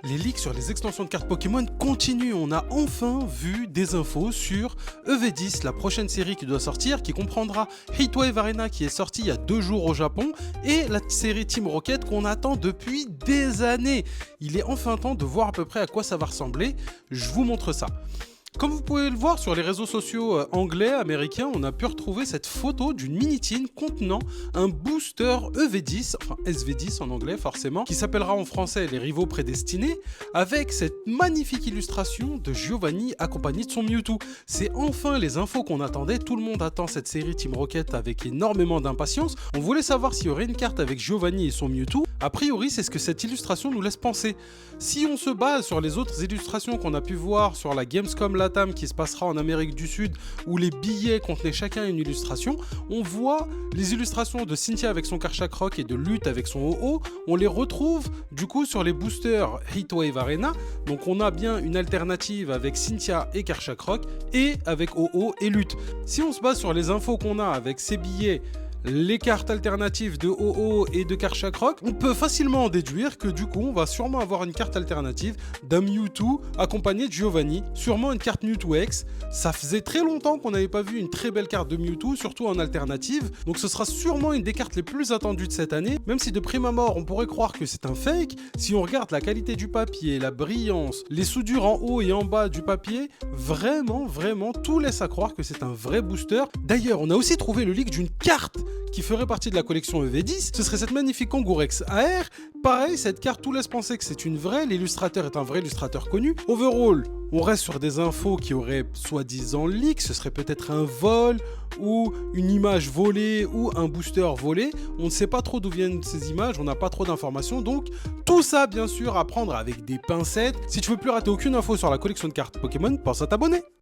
Les leaks sur les extensions de cartes Pokémon continuent. On a enfin vu des infos sur EV10, la prochaine série qui doit sortir, qui comprendra Heatwave Arena qui est sorti il y a 2 jours au Japon et la série Team Rocket qu'on attend depuis des années. Il est enfin temps de voir à peu près à quoi ça va ressembler. Je vous montre ça. Comme vous pouvez le voir sur les réseaux sociaux anglais, américains, on a pu retrouver cette photo d'une mini-tin contenant un booster EV10, enfin SV10 en anglais forcément, qui s'appellera en français Les Rivaux Prédestinés, avec cette magnifique illustration de Giovanni accompagné de son Mewtwo. C'est enfin les infos qu'on attendait, tout le monde attend cette série Team Rocket avec énormément d'impatience. On voulait savoir s'il y aurait une carte avec Giovanni et son Mewtwo. A priori, c'est ce que cette illustration nous laisse penser. Si on se base sur les autres illustrations qu'on a pu voir sur la Gamescom Latam qui se passera en Amérique du Sud, où les billets contenaient chacun une illustration, on voit les illustrations de Cynthia avec son Karchakroc et de Lutte avec son Ho-Oh, on les retrouve du coup sur les boosters Heatwave Arena, donc on a bien une alternative avec Cynthia et Karchakroc, et avec Ho-Oh et Lutte. Si on se base sur les infos qu'on a avec ces billets, les cartes alternatives de Ho-Oh et de Karchakroc, on peut facilement en déduire que du coup on va sûrement avoir une carte alternative d'un Mewtwo accompagné de Giovanni, sûrement une carte Mewtwo X. Ça faisait très longtemps qu'on n'avait pas vu une très belle carte de Mewtwo, surtout en alternative, donc ce sera sûrement une des cartes les plus attendues de cette année, même si de prime abord on pourrait croire que c'est un fake. Si on regarde la qualité du papier, la brillance, les soudures en haut et en bas du papier, vraiment tout laisse à croire que c'est un vrai booster. D'ailleurs on a aussi trouvé le leak d'une carte qui ferait partie de la collection EV10, ce serait cette magnifique Kangourex AR. Pareil, cette carte tout laisse penser que c'est une vraie, l'illustrateur est un vrai illustrateur connu. Overall, on reste sur des infos qui auraient soi-disant leak, ce serait peut-être un vol, ou une image volée, ou un booster volé. On ne sait pas trop d'où viennent ces images, on n'a pas trop d'informations, donc tout ça bien sûr à prendre avec des pincettes. Si tu veux plus rater aucune info sur la collection de cartes Pokémon, pense à t'abonner.